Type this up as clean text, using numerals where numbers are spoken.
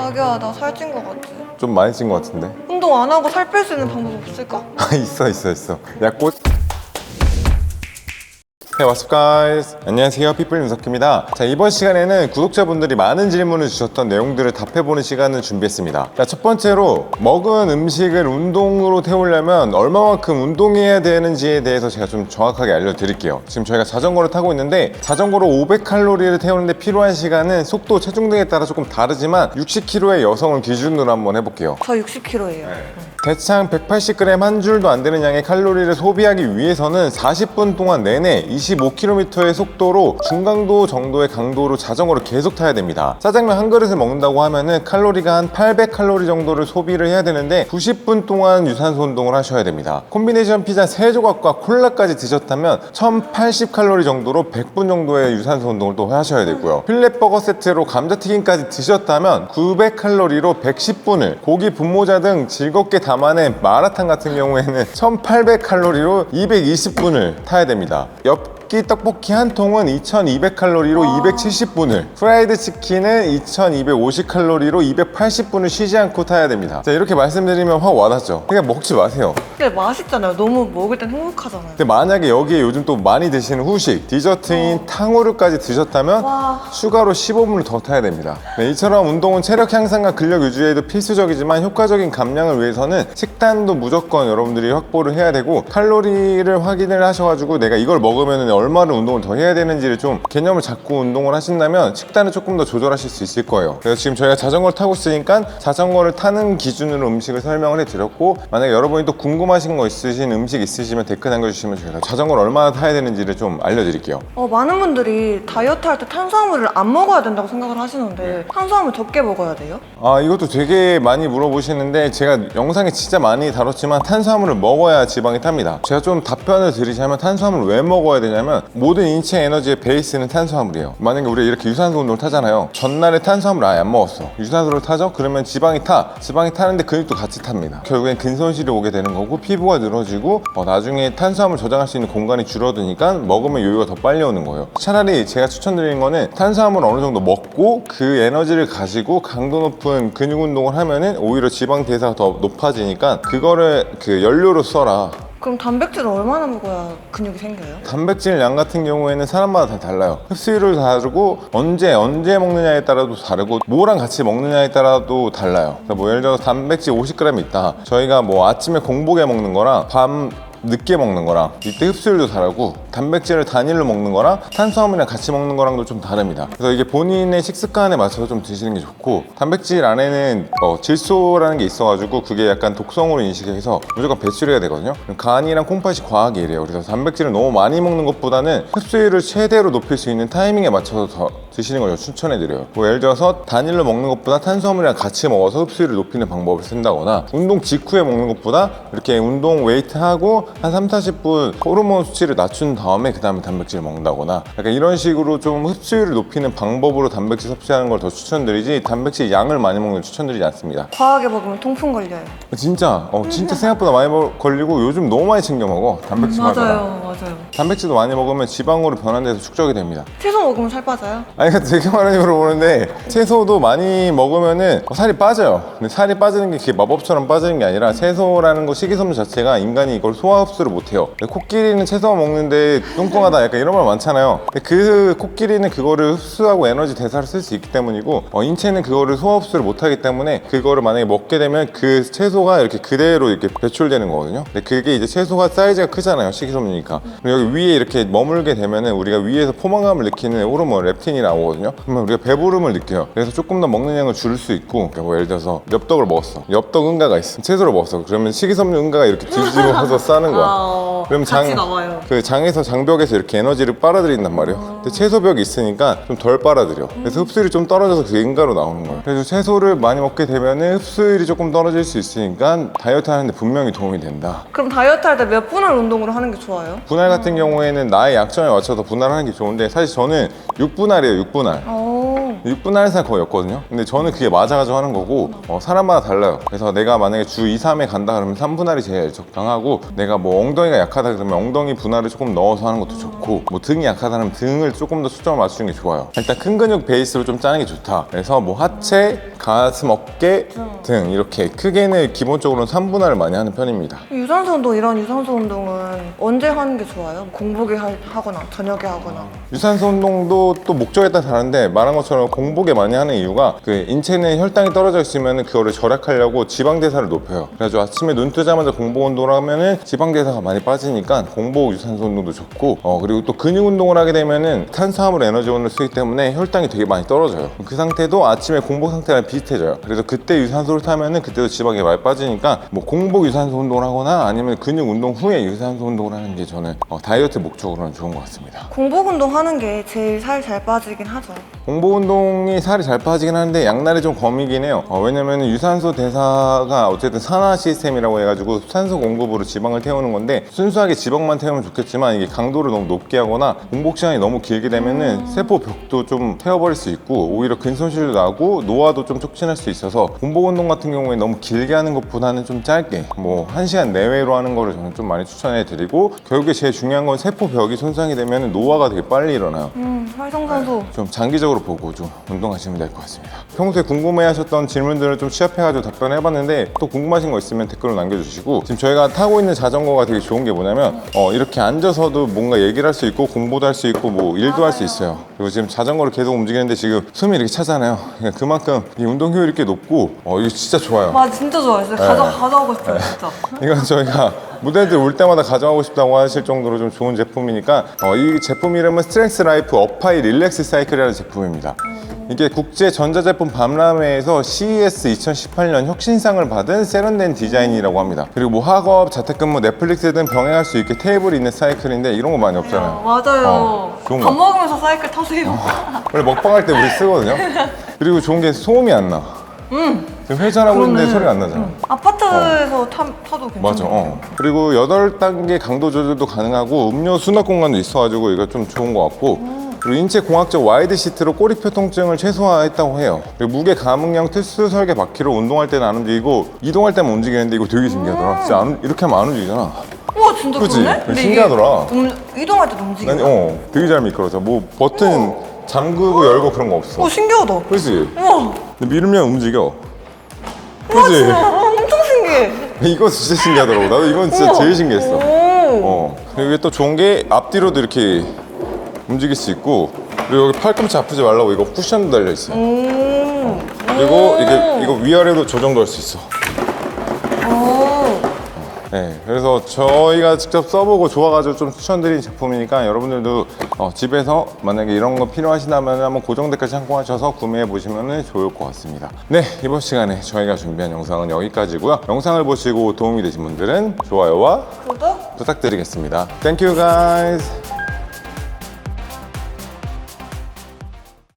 자기야, 나 살찐 거 같지? 좀 많이 찐 것 같은데? 운동 안 하고 살 뺄 수 있는 방법 없을까? 있어. 야, 꽃. Hey, what's up guys? 안녕하세요, 피플 윤석입니다. 자, 이번 시간에는 구독자분들이 많은 질문을 주셨던 내용들을 답해보는 시간을 준비했습니다. 자, 첫 번째로 먹은 음식을 운동으로 태우려면 얼마만큼 운동해야 되는지에 대해서 제가 좀 정확하게 알려드릴게요. 지금 저희가 자전거를 타고 있는데 자전거로 500칼로리를 태우는데 필요한 시간은 속도, 체중 등에 따라 조금 다르지만 60kg의 여성을 기준으로 한번 해볼게요. 저 60kg예요. 대창 180g 한 줄도 안 되는 양의 칼로리를 소비하기 위해서는 40분 동안 내내 25km의 속도로 중강도 정도의 강도로 자전거를 계속 타야 됩니다. 짜장면 한 그릇을 먹는다고 하면은 칼로리가 한 800칼로리 정도를 소비를 해야 되는데 90분 동안 유산소 운동을 하셔야 됩니다. 콤비네이션 피자 3조각과 콜라까지 드셨다면 1080칼로리 정도로 100분 정도의 유산소 운동을 또 하셔야 되고요. 필렛버거 세트로 감자튀김까지 드셨다면 900칼로리로 110분을, 고기 분모자 등 즐겁게 담아낸 마라탕 같은 경우에는 1800칼로리로 220분을 타야 됩니다. 엽기 떡볶이 한 통은 2200칼로리로 270분을, 프라이드 치킨은 2250칼로리로 280분을 쉬지 않고 타야 됩니다. 자, 이렇게 말씀드리면 확 와닿죠? 그냥 먹지 마세요. 근데 맛있잖아요. 너무 먹을 땐 행복하잖아요. 근데 만약에 여기에 요즘 또 많이 드시는 후식, 디저트인 탕후루까지 드셨다면 와. 추가로 15분을 더 타야 됩니다. 네, 이처럼 운동은 체력 향상과 근력 유지에도 필수적이지만 효과적인 감량을 위해서는 식단도 무조건 여러분들이 확보를 해야 되고, 칼로리를 확인을 하셔가지고 내가 이걸 먹으면 얼마를 운동을 더 해야 되는지를 좀 개념을 잡고 운동을 하신다면 식단을 조금 더 조절하실 수 있을 거예요. 그래서 지금 저희가 자전거를 타고 있으니까 자전거를 타는 기준으로 음식을 설명을 해드렸고, 만약에 여러분이 또 궁금하신 거 있으신 음식 있으시면 댓글 남겨주시면 저희가 자전거를 얼마나 타야 되는지를 좀 알려드릴게요. 많은 분들이 다이어트 할 때 탄수화물을 안 먹어야 된다고 생각을 하시는데 탄수화물 적게 먹어야 돼요? 이것도 되게 많이 물어보시는데 제가 영상에 진짜 많이 다뤘지만 탄수화물을 먹어야 지방이 탑니다. 제가 좀 답변을 드리자면 탄수화물을 왜 먹어야 되냐면 모든 인체 에너지의 베이스는 탄수화물이에요. 만약에 우리가 이렇게 유산소 운동을 타잖아요. 전날에 탄수화물을 아예 안 먹었어. 유산소를 타죠? 그러면 지방이 타. 지방이 타는데 근육도 같이 탑니다. 결국엔 근손실이 오게 되는 거고 피부가 늘어지고 나중에 탄수화물 저장할 수 있는 공간이 줄어드니까 먹으면 요요가 더 빨리 오는 거예요. 차라리 제가 추천드리는 거는 탄수화물 어느 정도 먹고 그 에너지를 가지고 강도 높은 근육 운동을 하면은 오히려 지방 대사가 더 높아지니까 그거를 그 연료로 써라. 그럼 단백질을 얼마나 먹어야 근육이 생겨요? 단백질 양 같은 경우에는 사람마다 다 달라요. 흡수율을 다르고 언제 먹느냐에 따라도 다르고 뭐랑 같이 먹느냐에 따라도 달라요. 그러니까 뭐 예를 들어서 단백질 50g 있다. 저희가 뭐 아침에 공복에 먹는 거랑 밤 늦게 먹는 거랑 이때 흡수율도 다르고, 단백질을 단일로 먹는 거랑 탄수화물이랑 같이 먹는 거랑도 좀 다릅니다. 그래서 이게 본인의 식습관에 맞춰서 좀 드시는 게 좋고, 단백질 안에는 질소라는 게 있어가지고 그게 약간 독성으로 인식해서 무조건 배출해야 되거든요. 간이랑 콩팥이 과하게 이래요. 그래서 단백질을 너무 많이 먹는 것보다는 흡수율을 최대로 높일 수 있는 타이밍에 맞춰서 더 드시는 걸 추천해드려요. 뭐 예를 들어서 단일로 먹는 것보다 탄수화물이랑 같이 먹어서 흡수율을 높이는 방법을 쓴다거나, 운동 직후에 먹는 것보다 이렇게 운동 웨이트하고 한 30-40분 호르몬 수치를 낮춘 다음에 그 다음에 단백질을 먹는다거나, 약간 이런 식으로 좀 흡수율을 높이는 방법으로 단백질 섭취하는 걸 더 추천드리지 단백질 양을 많이 먹는 걸 추천드리지 않습니다. 과하게 먹으면 통풍 걸려요. 진짜 생각보다 많이 걸리고 요즘 너무 많이 챙겨 먹어. 단백질 맞아요. 단백질도 많이 먹으면 지방으로 변환돼서 축적이 됩니다. 채소 먹으면 살 빠져요? 아니, 되게 많이 물어보는데 채소도 많이 먹으면은 살이 빠져요. 근데 살이 빠지는 게 그게 마법처럼 빠지는 게 아니라, 채소라는 거 식이섬유 자체가 인간이 이걸 소화 흡수를 못해요. 코끼리는 채소 먹는데 뚱뚱하다 약간 이런 말 많잖아요. 근데 그 코끼리는 그거를 흡수하고 에너지 대사를 쓸 수 있기 때문이고, 인체는 그거를 소화 흡수를 못하기 때문에 그거를 만약에 먹게 되면 그 채소가 이렇게 그대로 이렇게 배출되는 거거든요. 근데 그게 이제 채소가 사이즈가 크잖아요, 식이섬유니까. 그리고 여기 위에 이렇게 머물게 되면은 우리가 위에서 포만감을 느끼는 호르몬 렙틴이 나오거든요. 그러면 우리가 배부름을 느껴요. 그래서 조금 더 먹는 양을 줄일 수 있고, 뭐 예를 들어서 엽떡을 먹었어. 엽떡 응가가 있어. 채소를 먹었어. 그러면 식이섬유 응가가 이렇게 뒤집어서 싸는 거야. 그럼 같이 나와요. 그 장에서 장벽에서 이렇게 에너지를 빨아들인단 말이에요. 근데 채소벽이 있으니까 좀 덜 빨아들여. 그래서 흡수율이 좀 떨어져서 그 응가로 나오는 거예요. 그래서 채소를 많이 먹게 되면은 흡수율이 조금 떨어질 수 있으니까 다이어트 하는데 분명히 도움이 된다. 그럼 다이어트 할 때 몇 분할 운동으로 하는 게 좋아요? 분할 같은 경우에는 나의 약점에 맞춰서 분할하는 게 좋은데, 사실 저는 6분할이에요. 6분할. 6분할 해서 거의 없거든요. 근데 저는 그게 맞아가지고 하는 거고, 사람마다 달라요. 그래서 내가 만약에 주 2, 3회 간다 그러면 3분할이 제일 적당하고, 내가 뭐 엉덩이가 약하다 그러면 엉덩이 분할을 조금 넣어서 하는 것도 좋고, 뭐 등이 약하다 그러면 등을 조금 더 초점을 맞추는 게 좋아요. 일단 큰 근육 베이스로 좀 짜는 게 좋다. 그래서 뭐 하체, 가슴, 어깨, 등 이렇게 크게는 기본적으로는 3분할을 많이 하는 편입니다. 유산소 운동, 이런 유산소 운동은 언제 하는 게 좋아요? 공복에 하거나 저녁에 하거나. 유산소 운동도 또 목적에 따라 다른데 말한 것처럼 공복에 많이 하는 이유가 그 인체 내 혈당이 떨어져 있으면 그거를 절약하려고 지방 대사를 높여요. 그래가지고 아침에 눈 뜨자마자 공복 운동을 하면은 지방 대사가 많이 빠지니까 공복 유산소 운동도 좋고 그리고 또 근육 운동을 하게 되면은 탄수화물 에너지원을 쓰기 때문에 혈당이 되게 많이 떨어져요. 그 상태도 아침에 공복 상태랑 비슷해져요. 그래서 그때 유산소를 타면은 그때도 지방이 많이 빠지니까 뭐 공복 유산소 운동을 하거나 아니면 근육 운동 후에 유산소 운동을 하는 게 저는 다이어트 목적으로는 좋은 것 같습니다. 공복 운동 하는 게 제일 살 잘 빠지긴 하죠. 공복 운동이 살이 잘 빠지긴 하는데 양날이 좀 검이긴 해요. 왜냐면 유산소 대사가 어쨌든 산화 시스템이라고 해가지고 산소 공급으로 지방을 태우는 건데 순수하게 지방만 태우면 좋겠지만 이게 강도를 너무 높게 하거나 공복 시간이 너무 길게 되면은 세포 벽도 좀 태워버릴 수 있고 오히려 근손실도 나고 노화도 좀 촉진할 수 있어서 공복 운동 같은 경우에 너무 길게 하는 것보다는 좀 짧게 뭐 1시간 내외로 하는 거를 저는 좀 많이 추천해 드리고 결국에 제일 중요한 건 세포 벽이 손상이 되면 노화가 되게 빨리 일어나요. 활성산소. 좀 장기적으로 보고 좀 운동하시면 될 것 같습니다. 평소에 궁금해하셨던 질문들을 좀 취합해가지고 답변해봤는데 또 궁금하신 거 있으면 댓글로 남겨주시고 지금 저희가 타고 있는 자전거가 되게 좋은 게 뭐냐면 이렇게 앉아서도 뭔가 얘기를 할 수 있고 공부도 할 수 있고 뭐 일도 할 수 있어요. 그리고 지금 자전거를 계속 움직이는데 지금 숨이 이렇게 차잖아요. 그러니까 그만큼 이 운동 효율이 꽤 높고 이거 진짜 좋아요. 맞아, 진짜 좋아했어요. 가져가고 싶어요, 진짜. 이건 저희가 무대들 올 때마다 가져가고 싶다고 하실 정도로 좀 좋은 제품이니까 이 제품 이름은 스트렝스 라이프 어파이 릴렉스 사이클이라는 제품입니다. 이게 국제 전자제품 박람회에서 CES 2018년 혁신상을 받은 세련된 디자인이라고 합니다. 그리고 뭐 학업, 재택근무, 넷플릭스 등 병행할 수 있게 테이블이 있는 사이클인데 이런 거 많이 없잖아요. 맞아요. 좋은 밥 거. 먹으면서 사이클 타세요. 원래 먹방할 때 우리 쓰거든요. 그리고 좋은 게 소음이 안 나. 지금 회전하고 있는데 그러네. 소리가 안 나잖아. 아파트에서 타도 괜찮아요. 맞아. 그리고 8단계 강도 조절도 가능하고 음료 수납 공간도 있어가지고 이거 좀 좋은 것 같고 그리고 인체 공학적 와이드 시트로 꼬리표 통증을 최소화했다고 해요. 그리고 무게 감응형 특수 설계 바퀴로 운동할 때는 안 움직이고 이동할 때만 움직이는데 이거 되게 신기하더라. 진짜 이렇게 하면 안 움직이잖아. 우와, 진짜 그치? 그러네? 근데 신기하더라. 이게 이동할 때도 움직여요? 난 되게 잘 미끄러져. 뭐 버튼 잠그고 열고 그런 거 없어. 신기하다. 그치? 우와. 근데 밀면 움직여. 우와, 그치? 진짜 엄청 신기해. 이거 진짜 신기하더라고. 나도 이건 진짜 우와. 제일 신기했어. 오. 그리고 이게 또 좋은 게 앞뒤로도 이렇게 움직일 수 있고 그리고 여기 팔꿈치 아프지 말라고 이거 쿠션도 달려 있어요. 그리고 이거 위아래로 조정도 할 수 있어. 네, 그래서 저희가 직접 써보고 좋아가지고 좀 추천드린 제품이니까 여러분들도 집에서 만약에 이런 거 필요하시다면 한번 고정댓글 참고하셔서 구매해 보시면 좋을 것 같습니다. 네, 이번 시간에 저희가 준비한 영상은 여기까지고요. 영상을 보시고 도움이 되신 분들은 좋아요와 구독? 부탁드리겠습니다. Thank you guys.